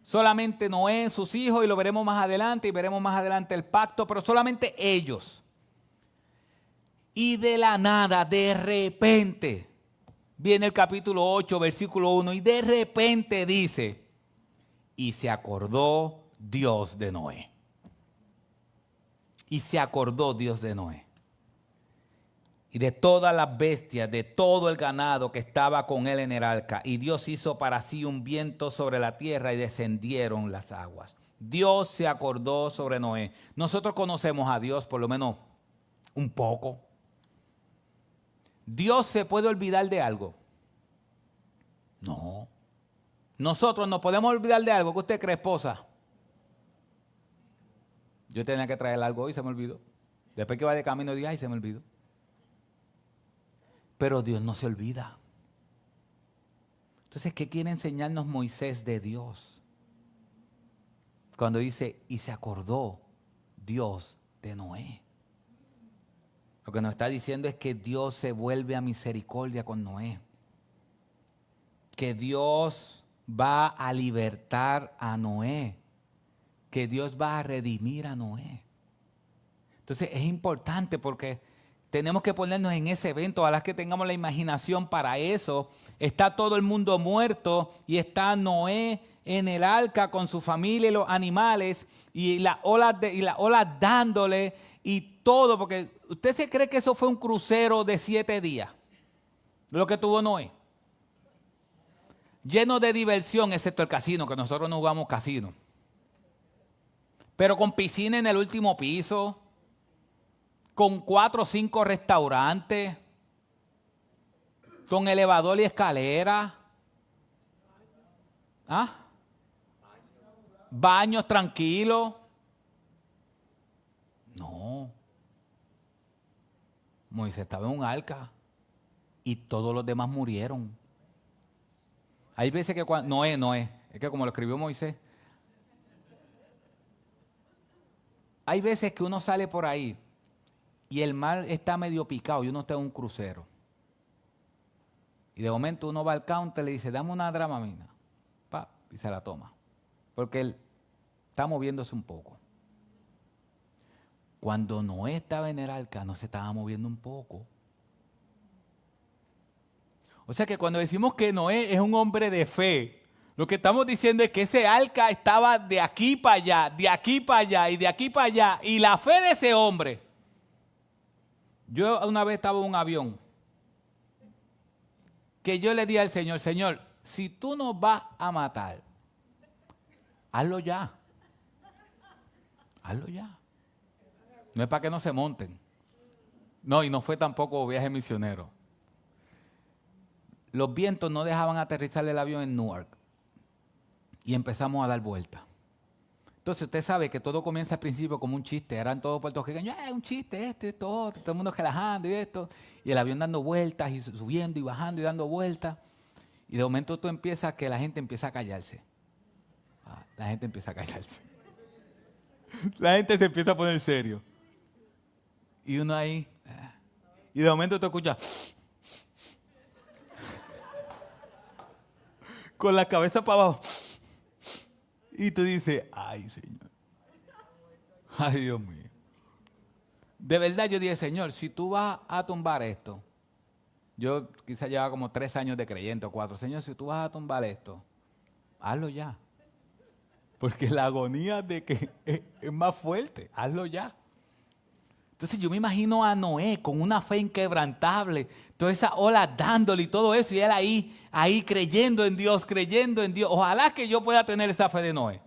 Solamente Noé, sus hijos, y lo veremos más adelante, y veremos más adelante el pacto, pero solamente ellos. Y de la nada, de repente, viene el capítulo 8, versículo 1, y de repente dice, y se acordó Dios de Noé. Y se acordó Dios de Noé. Y de todas las bestias, de todo el ganado que estaba con él en el arca. Y Dios hizo para sí un viento sobre la tierra y descendieron las aguas. Dios se acordó sobre Noé. Nosotros conocemos a Dios por lo menos un poco. ¿Dios se puede olvidar de algo? No. Nosotros nos podemos olvidar de algo. ¿Qué usted cree, esposa? Yo tenía que traer algo y se me olvidó. Después que iba de camino dije, ay, se me olvidó. Pero Dios no se olvida. Entonces, ¿qué quiere enseñarnos Moisés de Dios? Cuando dice, y se acordó Dios de Noé. Lo que nos está diciendo es que Dios se vuelve a misericordia con Noé. Que Dios va a libertar a Noé. Que Dios va a redimir a Noé. Entonces es importante porque tenemos que ponernos en ese evento, ojalá que tengamos la imaginación para eso. Está todo el mundo muerto y está Noé en el arca con su familia y los animales y las olas dándole y todo, porque ¿usted se cree que eso fue un crucero de 7 días? Lo que tuvo Noé. Lleno de diversión, excepto el casino, que nosotros no jugamos casino. Pero con piscina en el último piso, con 4 o 5 restaurantes, con elevador y escalera. ¿Ah? baños tranquilos. No. Moisés estaba en un arca y todos los demás murieron. Hay veces que cuando... Noé, es que como lo escribió Moisés. Hay veces que uno sale por ahí y el mar está medio picado y uno está en un crucero. Y de momento uno va al counter y le dice, dame una Dramamine. Y se la toma. Porque él está moviéndose un poco. Cuando Noé estaba en el arca no se estaba moviendo un poco. O sea que cuando decimos que Noé es un hombre de fe, lo que estamos diciendo es que ese arca estaba de aquí para allá, de aquí para allá y de aquí para allá. Y la fe de ese hombre. Yo una vez estaba en un avión que yo le dije al Señor, Señor, si tú nos vas a matar, hazlo ya. Hazlo ya. No es para que no se monten. No, y no fue tampoco viaje misionero. Los vientos no dejaban aterrizar el avión en Newark. Y empezamos a dar vueltas. Entonces usted sabe que todo comienza al principio como un chiste. Eran todos puertorriqueños, un chiste, todo el mundo relajando y esto. Y el avión dando vueltas y subiendo y bajando y dando vueltas. Y de momento tú empiezas que la gente empieza a callarse. La gente empieza a callarse. La gente se empieza a poner serio. Y uno ahí. Y de momento tú escuchas. Con la cabeza para abajo. Y tú dices, ay, Señor. Ay, Dios mío. De verdad yo dije, Señor, si tú vas a tumbar esto. Yo quizás llevaba como 3 años de creyente o 4. Señor, si tú vas a tumbar esto, hazlo ya. Porque la agonía de que es más fuerte. Hazlo ya. Entonces yo me imagino a Noé con una fe inquebrantable, toda esa ola dándole y todo eso, y él ahí creyendo en Dios, creyendo en Dios. Ojalá que yo pueda tener esa fe de Noé.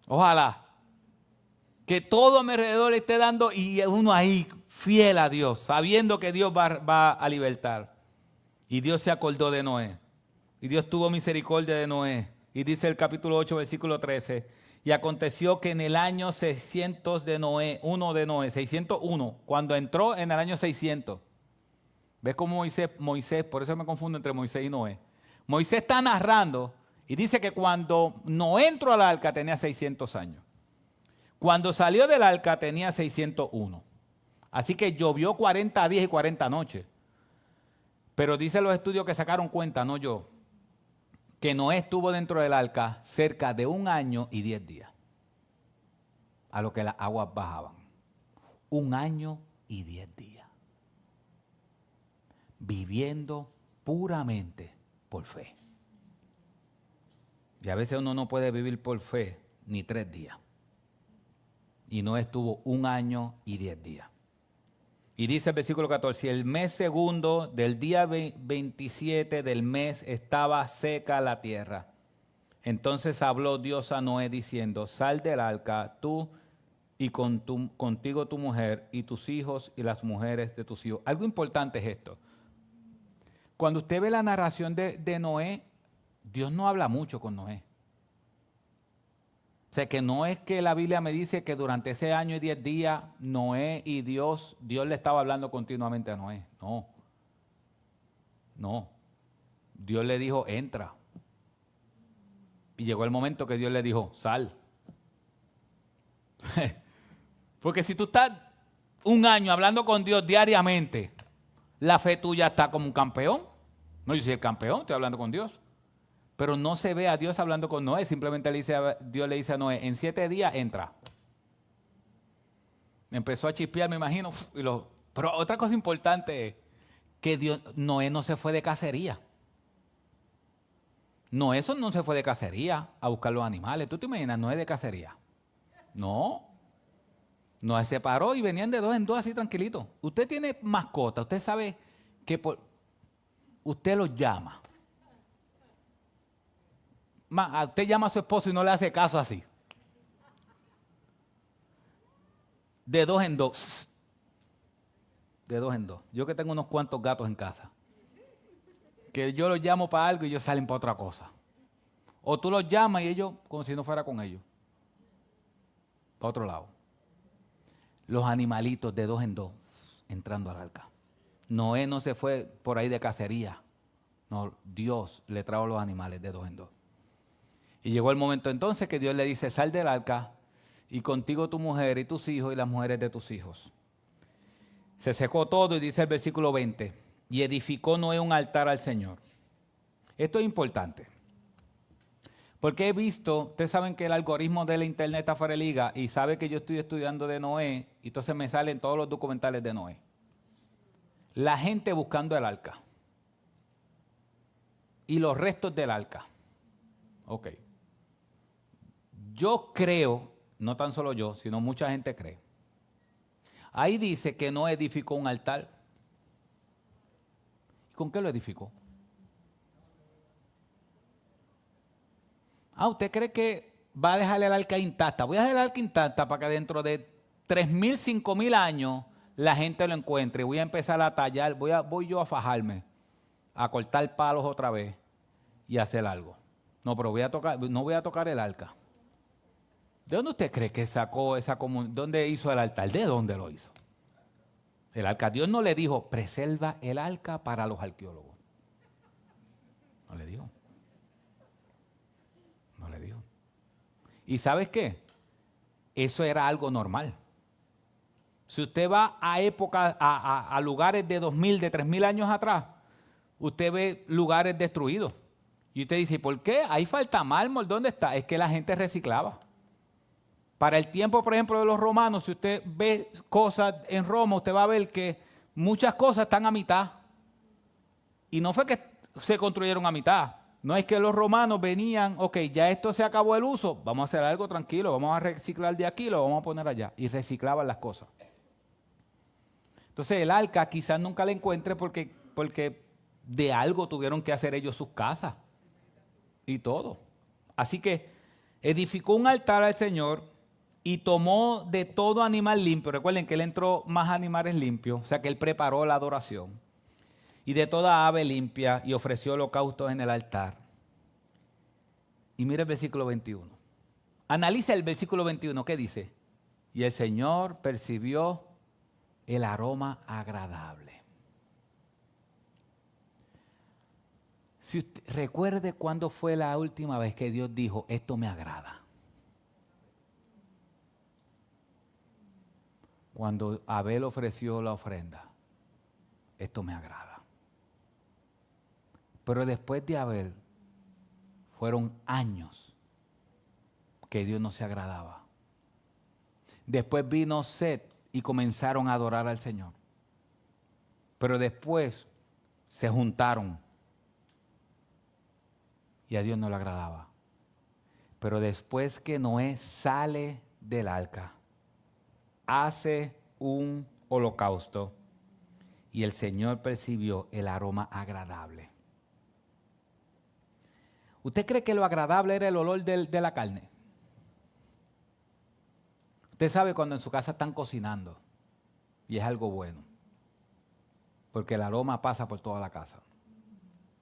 Ojalá. Que todo a mi alrededor esté dando y uno ahí fiel a Dios, sabiendo que Dios va a libertar. Y Dios se acordó de Noé. Y Dios tuvo misericordia de Noé. Y dice el capítulo 8, versículo 13. Y aconteció que en el año 600 de Noé, 601, cuando entró en el año 600. ¿Ves cómo Moisés, por eso me confundo entre Moisés y Noé? Moisés está narrando y dice que cuando Noé entró al arca tenía 600 años. Cuando salió del arca tenía 601. Así que llovió 40 días y 40 noches. Pero dicen los estudios que sacaron cuenta, no yo, que Noé estuvo dentro del arca cerca de 1 año y 10 días, a lo que las aguas bajaban. 1 año y 10 días. Viviendo puramente por fe. Y a veces uno no puede vivir por fe ni 3 días. Y Noé estuvo 1 año y 10 días. Y dice el versículo 14, el mes segundo del día 27 del mes estaba seca la tierra. Entonces habló Dios a Noé diciendo, sal del arca tú y contigo tu mujer y tus hijos y las mujeres de tus hijos. Algo importante es esto. Cuando usted ve la narración de Noé, Dios no habla mucho con Noé. O sea, que no es que la Biblia me dice que durante ese año y 10 días Noé y Dios le estaba hablando continuamente a Noé. No. Dios le dijo, entra. Y llegó el momento que Dios le dijo, sal. Porque si tú estás 1 año hablando con Dios diariamente, la fe tuya está como un campeón. No, yo soy el campeón, estoy hablando con Dios. Pero no se ve a Dios hablando con Noé, simplemente Dios le dice a Noé, en 7 días entra. Empezó a chispear, me imagino. Pero otra cosa importante es que Noé no se fue de cacería. Noé no se fue de cacería a buscar los animales. ¿Tú te imaginas? Noé de cacería. No. Noé se paró y venían de 2 en 2 así tranquilitos. Usted tiene mascota, usted sabe que usted los llama. Usted llama a su esposo y no le hace caso así. De 2 en 2. De 2 en 2. Yo que tengo unos cuantos gatos en casa. Que yo los llamo para algo y ellos salen para otra cosa. O tú los llamas y ellos, como si no fuera con ellos, para otro lado. Los animalitos de dos en dos entrando al arca. Noé no se fue por ahí de cacería. No, Dios le trajo los animales de dos en dos. Y llegó el momento entonces que Dios le dice, sal del arca y contigo tu mujer y tus hijos y las mujeres de tus hijos. Se secó todo y dice el versículo 20, y edificó Noé un altar al Señor. Esto es importante. Porque he visto, ustedes saben que el algoritmo de la internet está fuera de liga y sabe que yo estoy estudiando de Noé y entonces me salen todos los documentales de Noé. La gente buscando el arca y los restos del arca. Ok. Yo creo, no tan solo yo, sino mucha gente cree. Ahí dice que Noé edificó un altar. ¿Con qué lo edificó? ¿Usted cree que va a dejar el arca intacta? Voy a dejar el arca intacta para que dentro de 3,000, 5,000 años la gente lo encuentre. Voy a empezar a tallar, voy yo a fajarme, a cortar palos otra vez y hacer algo. No, pero no voy a tocar el arca. ¿De dónde usted cree que sacó esa comunidad? ¿Dónde hizo el altar? ¿De dónde lo hizo? El arca. Dios no le dijo, preserva el arca para los arqueólogos. No le dijo. No le dijo. ¿Y sabes qué? Eso era algo normal. Si usted va a épocas, a lugares de 2,000, de 3,000 años atrás, usted ve lugares destruidos. Y usted dice, ¿por qué? Ahí falta mármol. ¿Dónde está? Es que la gente reciclaba. Para el tiempo, por ejemplo, de los romanos, si usted ve cosas en Roma, usted va a ver que muchas cosas están a mitad. Y no fue que se construyeron a mitad. No es que los romanos venían, ok, ya esto se acabó el uso, vamos a hacer algo tranquilo, vamos a reciclar de aquí, lo vamos a poner allá. Y reciclaban las cosas. Entonces el arca quizás nunca la encuentre porque de algo tuvieron que hacer ellos sus casas y todo. Así que edificó un altar al Señor y tomó de todo animal limpio. Recuerden que él entró más animales limpios, o sea que él preparó la adoración. Y de toda ave limpia y ofreció holocaustos en el altar. Y mira el versículo 21. Analiza el versículo 21, ¿qué dice? Y el Señor percibió el aroma agradable. Si usted recuerde cuándo fue la última vez que Dios dijo, esto me agrada. Cuando Abel ofreció la ofrenda, esto me agrada. Pero después de Abel, fueron años que Dios no se agradaba. Después vino Set y comenzaron a adorar al Señor. Pero después se juntaron y a Dios no le agradaba. Pero después que Noé sale del arca, hace un holocausto y el Señor percibió el aroma agradable. ¿Usted cree que lo agradable era el olor de la carne? Usted sabe cuando en su casa están cocinando y es algo bueno, porque el aroma pasa por toda la casa,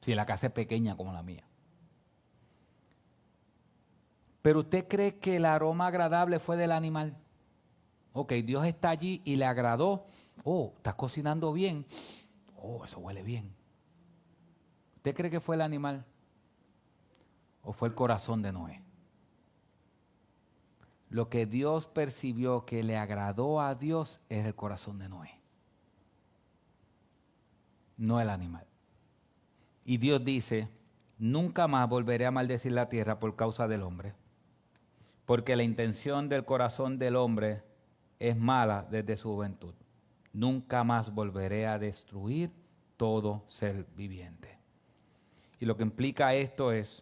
si la casa es pequeña como la mía. Pero ¿usted cree que el aroma agradable fue del animal? Ok, Dios está allí y le agradó. Oh, estás cocinando bien. Oh, eso huele bien. ¿Usted cree que fue el animal? ¿O fue el corazón de Noé? Lo que Dios percibió que le agradó a Dios es el corazón de Noé, no el animal. Y Dios dice, nunca más volveré a maldecir la tierra por causa del hombre, porque la intención del corazón del hombre es mala desde su juventud. Nunca más volveré a destruir todo ser viviente. Y lo que implica esto es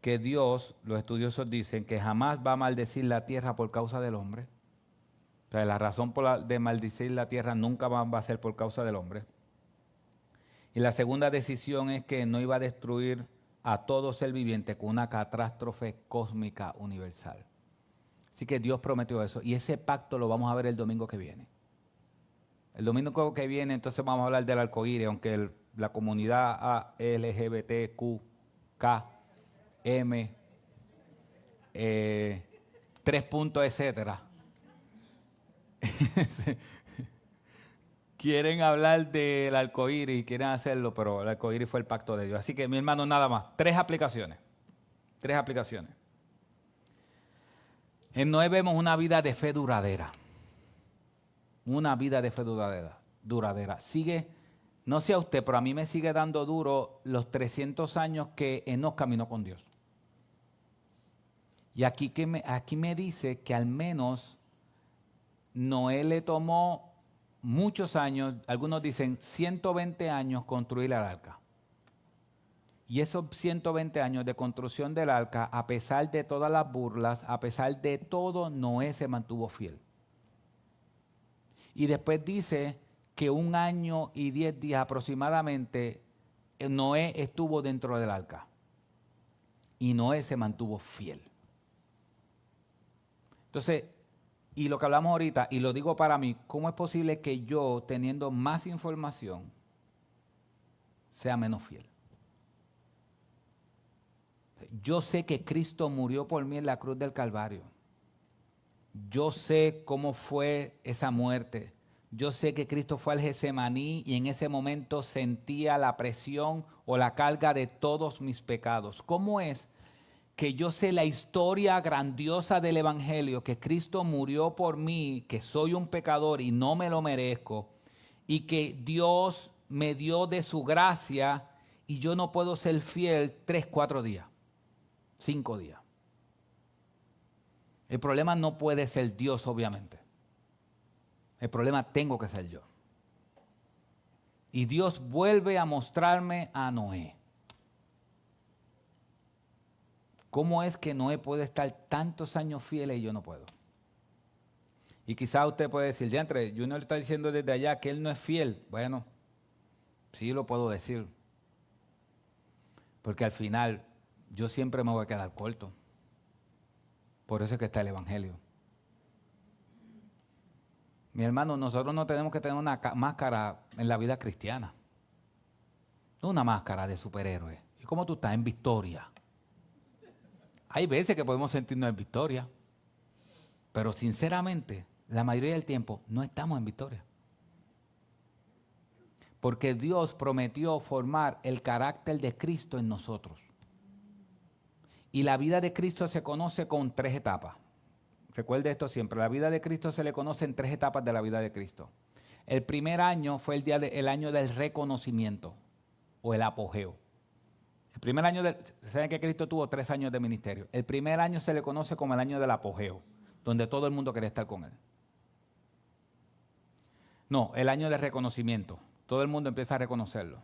que Dios, los estudiosos dicen que jamás va a maldecir la tierra por causa del hombre. O sea, la razón de maldecir la tierra nunca va a ser por causa del hombre. Y la segunda decisión es que no iba a destruir a todo ser viviente con una catástrofe cósmica universal. Así que Dios prometió eso. Y ese pacto lo vamos a ver el domingo que viene. El domingo que viene entonces vamos a hablar del arcoíris, aunque la comunidad LGBTQ M, 3 puntos, etcétera. Quieren hablar del arcoíris y quieren hacerlo, pero el arcoíris fue el pacto de Dios. Así que, mi hermano, nada más. 3 aplicaciones. 3 aplicaciones. En Noé vemos una vida de fe duradera. Una vida de fe duradera. Sigue, no sé a usted, pero a mí me sigue dando duro los 300 años que Enoc caminó con Dios. Y aquí me dice que al menos Noé le tomó muchos años, algunos dicen 120 años construir el arca. Y esos 120 años de construcción del arca, a pesar de todas las burlas, a pesar de todo, Noé se mantuvo fiel. Y después dice que 1 año y 10 días aproximadamente, Noé estuvo dentro del arca. Y Noé se mantuvo fiel. Entonces, y lo que hablamos ahorita, y lo digo para mí, ¿cómo es posible que yo, teniendo más información, sea menos fiel? Yo sé que Cristo murió por mí en la cruz del Calvario. Yo sé cómo fue esa muerte. Yo sé que Cristo fue al Getsemaní y en ese momento sentía la presión o la carga de todos mis pecados. ¿Cómo es que yo sé la historia grandiosa del Evangelio, que Cristo murió por mí, que soy un pecador y no me lo merezco, y que Dios me dio de su gracia y yo no puedo ser fiel 3, 4 días, 5 días? El problema no puede ser Dios, obviamente. El problema tengo que ser yo. Y Dios vuelve a mostrarme a Noé. ¿Cómo es que Noé puede estar tantos años fiel y yo no puedo? Y quizás usted puede decir, diantre, Junior le está diciendo desde allá que él no es fiel. Bueno, sí lo puedo decir. Porque al final yo siempre me voy a quedar corto. Por eso es que está el Evangelio. Mi hermano, nosotros no tenemos que tener una máscara en la vida cristiana. No una máscara de superhéroe. ¿Y cómo tú estás? En victoria. Hay veces que podemos sentirnos en victoria, pero sinceramente, la mayoría del tiempo no estamos en victoria. Porque Dios prometió formar el carácter de Cristo en nosotros. Y la vida de Cristo se conoce con 3 etapas. Recuerde esto siempre, la vida de Cristo se le conoce en 3 etapas de la vida de Cristo. El primer año fue el año del reconocimiento o el apogeo. El primer año, saben que Cristo tuvo 3 años de ministerio. El primer año se le conoce como el año del apogeo, donde todo el mundo quería estar con él. No, el año de reconocimiento. Todo el mundo empieza a reconocerlo.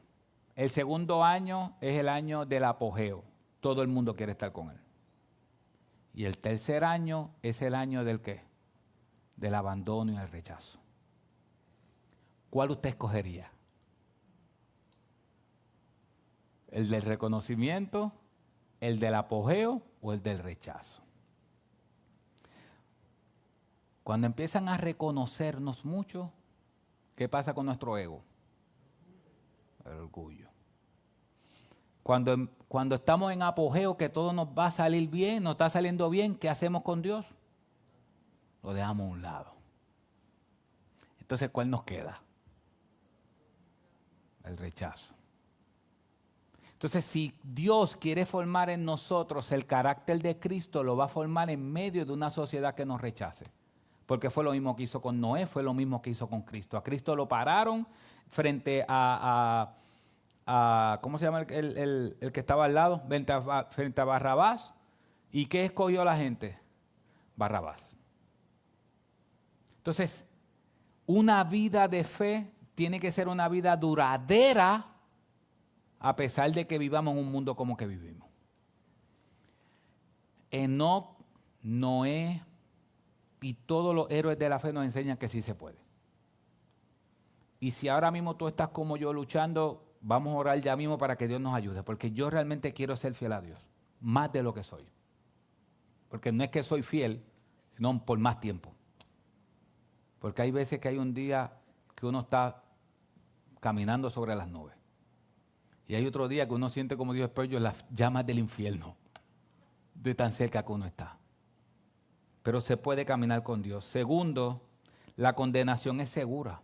El segundo año es el año del apogeo. Todo el mundo quiere estar con él. Y el tercer año es el año del ¿qué? Del abandono y el rechazo. ¿Cuál usted escogería? ¿El del reconocimiento, el del apogeo o el del rechazo? Cuando empiezan a reconocernos mucho, ¿qué pasa con nuestro ego? El orgullo. Cuando estamos en apogeo, que todo nos va a salir bien, nos está saliendo bien, ¿qué hacemos con Dios? Lo dejamos a un lado. Entonces, ¿cuál nos queda? El rechazo. Entonces, si Dios quiere formar en nosotros el carácter de Cristo, lo va a formar en medio de una sociedad que nos rechace. Porque fue lo mismo que hizo con Noé, fue lo mismo que hizo con Cristo. A Cristo lo pararon frente a ¿cómo se llama el que estaba al lado? Frente a Barrabás. ¿Y qué escogió la gente? Barrabás. Entonces, una vida de fe tiene que ser una vida duradera a pesar de que vivamos en un mundo como que vivimos. Enoc, Noé y todos los héroes de la fe nos enseñan que sí se puede. Y si ahora mismo tú estás como yo luchando, vamos a orar ya mismo para que Dios nos ayude, porque yo realmente quiero ser fiel a Dios, más de lo que soy. Porque no es que soy fiel, sino por más tiempo. Porque hay veces que hay un día que uno está caminando sobre las nubes. Y hay otro día que uno siente como Dios Spurgeon las llamas del infierno. de tan cerca que uno está. Pero se puede caminar con Dios. Segundo, la condenación es segura.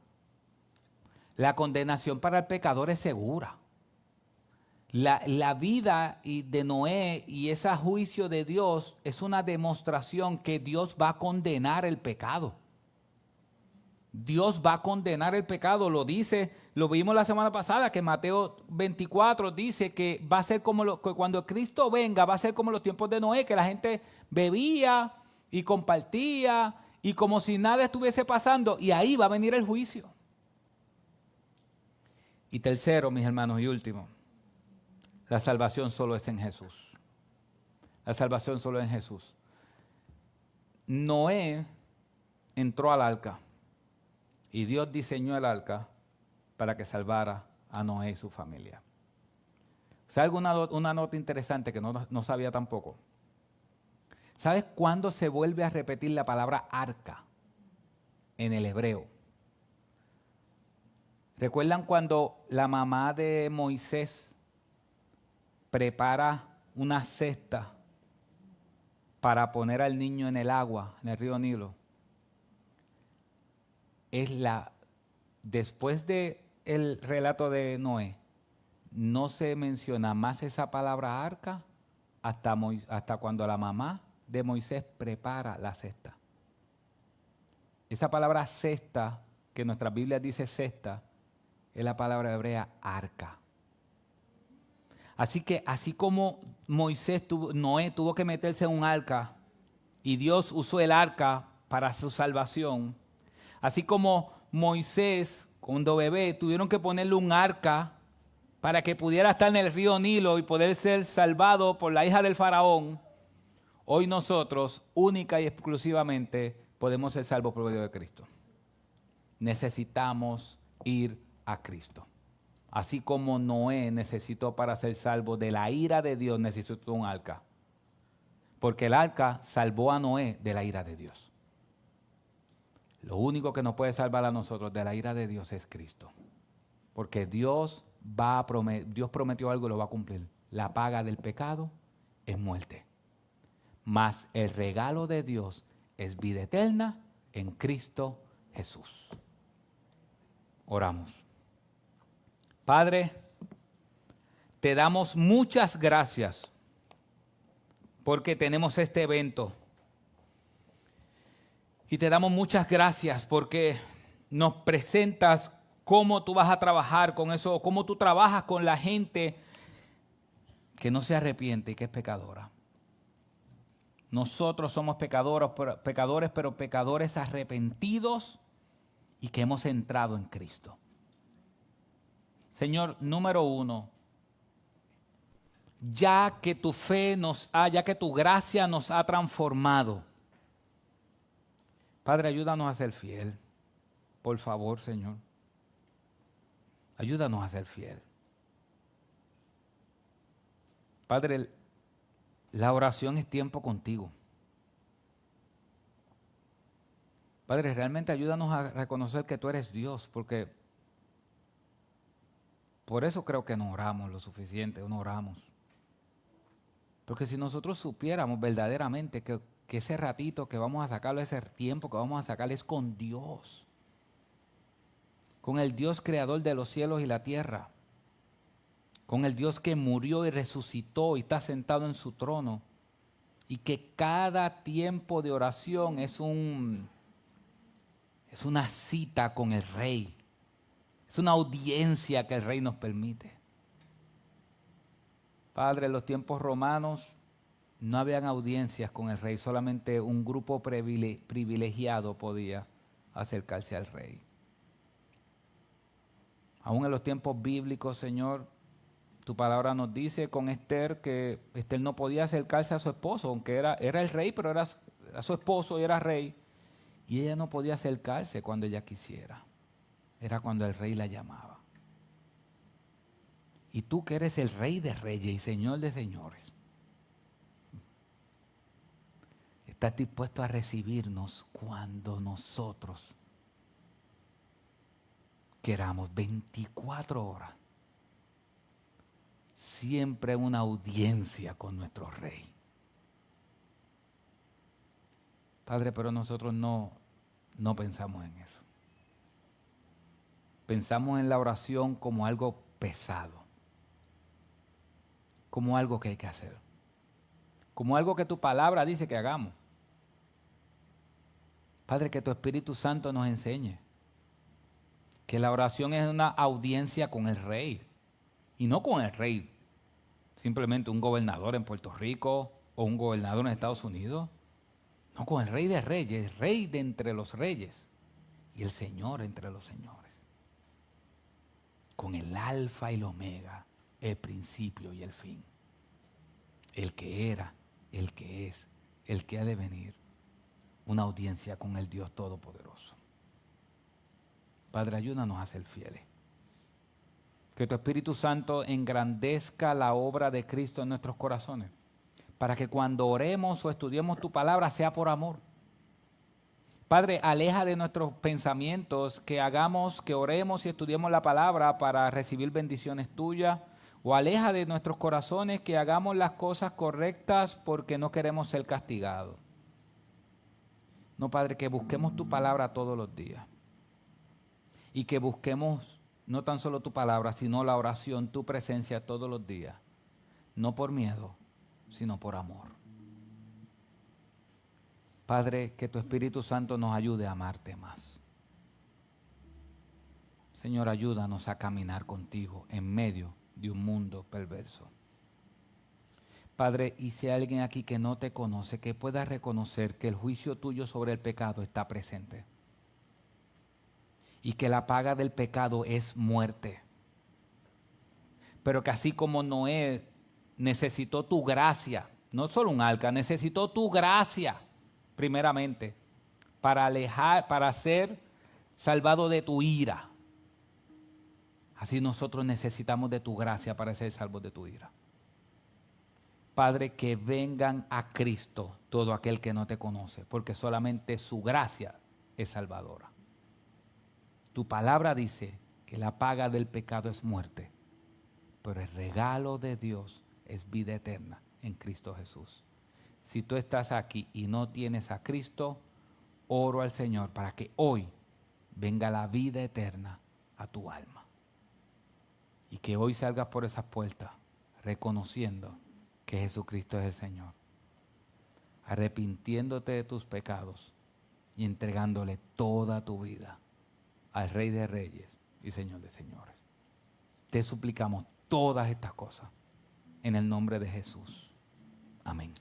La condenación para el pecador es segura. La vida de Noé y ese juicio de Dios es una demostración que Dios va a condenar el pecado. Dios va a condenar el pecado, lo dice, lo vimos la semana pasada, que Mateo 24 dice que va a ser como que cuando Cristo venga, va a ser como los tiempos de Noé, que la gente bebía y compartía y como si nada estuviese pasando, y ahí va a venir el juicio. Y tercero, mis hermanos, y último, la salvación solo es en Jesús. La salvación solo es en Jesús. Noé entró al arca y Dios diseñó el arca para que salvara a Noé y su familia. ¿Sabes una nota interesante que no sabía tampoco? ¿Sabes cuándo se vuelve a repetir la palabra arca en el hebreo? ¿Recuerdan cuando la mamá de Moisés prepara una cesta para poner al niño en el agua, en el río Nilo? Después del relato de Noé, no se menciona más esa palabra arca hasta cuando la mamá de Moisés prepara la cesta. Esa palabra cesta, que en nuestras Biblias dice cesta, es la palabra hebrea arca. Así que así como Noé tuvo que meterse en un arca y Dios usó el arca para su salvación, así como Moisés, cuando bebé, tuvieron que ponerle un arca para que pudiera estar en el río Nilo y poder ser salvado por la hija del faraón, hoy nosotros, única y exclusivamente, podemos ser salvos por medio de Cristo. Necesitamos ir a Cristo. Así como Noé necesitó para ser salvo de la ira de Dios, necesitó un arca. Porque el arca salvó a Noé de la ira de Dios. Lo único que nos puede salvar a nosotros de la ira de Dios es Cristo. Porque Dios prometió algo y lo va a cumplir. La paga del pecado es muerte. Mas el regalo de Dios es vida eterna en Cristo Jesús. Oramos. Padre, te damos muchas gracias porque tenemos este evento. Y te damos muchas gracias porque nos presentas cómo tú vas a trabajar con eso, cómo tú trabajas con la gente que no se arrepiente y que es pecadora. Nosotros somos pecadores, pero pecadores arrepentidos y que hemos entrado en Cristo. Señor, número uno, ya que tu gracia nos ha transformado, Padre, ayúdanos a ser fiel. Por favor, Señor. Ayúdanos a ser fiel. Padre, la oración es tiempo contigo. Padre, realmente ayúdanos a reconocer que tú eres Dios, porque por eso creo que no oramos lo suficiente, no oramos. Porque si nosotros supiéramos verdaderamente que ese ratito que vamos a sacarlo, ese tiempo que vamos a sacar es con Dios, con el Dios creador de los cielos y la tierra, con el Dios que murió y resucitó y está sentado en su trono, y que cada tiempo de oración es una cita con el Rey, es una audiencia que el Rey nos permite. Padre, en los tiempos romanos no habían audiencias con el Rey, solamente un grupo privilegiado podía acercarse al Rey. Aún en los tiempos bíblicos, Señor, tu palabra nos dice con Esther que Esther no podía acercarse a su esposo, aunque era el rey, pero era su esposo y era rey. Y ella no podía acercarse cuando ella quisiera. Era cuando el rey la llamaba. Y tú que eres el Rey de reyes y Señor de señores, estás dispuesto a recibirnos cuando nosotros queramos, 24 horas. Siempre una audiencia con nuestro Rey. Padre, pero nosotros no pensamos en eso. Pensamos en la oración como algo pesado, como algo que hay que hacer, como algo que tu palabra dice que hagamos. Padre, que tu Espíritu Santo nos enseñe que la oración es una audiencia con el Rey, y no con el Rey, simplemente un gobernador en Puerto Rico o un gobernador en Estados Unidos. No, con el Rey de Reyes, Rey de entre los reyes y el Señor entre los señores. Con el alfa y el omega, el principio y el fin. El que era, el que es, el que ha de venir. Una audiencia con el Dios Todopoderoso. Padre, ayúdanos a ser fieles. Que tu Espíritu Santo engrandezca la obra de Cristo en nuestros corazones. Para que cuando oremos o estudiemos tu palabra sea por amor. Padre, aleja de nuestros pensamientos que hagamos, que oremos y estudiemos la palabra para recibir bendiciones tuyas. O aleja de nuestros corazones que hagamos las cosas correctas porque no queremos ser castigados. No, Padre, que busquemos tu palabra todos los días. Y que busquemos no tan solo tu palabra, sino la oración, tu presencia todos los días. No por miedo, sino por amor. Padre, que tu Espíritu Santo nos ayude a amarte más. Señor, ayúdanos a caminar contigo en medio de un mundo perverso. Padre, y si hay alguien aquí que no te conoce, que pueda reconocer que el juicio tuyo sobre el pecado está presente. Y que la paga del pecado es muerte. Pero que así como Noé necesitó tu gracia, no solo un arca, necesitó tu gracia primeramente para ser salvado de tu ira. Así nosotros necesitamos de tu gracia para ser salvos de tu ira. Padre, que vengan a Cristo todo aquel que no te conoce, porque solamente su gracia es salvadora. Tu palabra dice que la paga del pecado es muerte, pero el regalo de Dios es vida eterna en Cristo Jesús. Si tú estás aquí y no tienes a Cristo, oro al Señor para que hoy venga la vida eterna a tu alma. Y que hoy salgas por esas puertas reconociendo que Jesucristo es el Señor, arrepintiéndote de tus pecados y entregándole toda tu vida al Rey de Reyes y Señor de Señores. Te suplicamos todas estas cosas en el nombre de Jesús. Amén.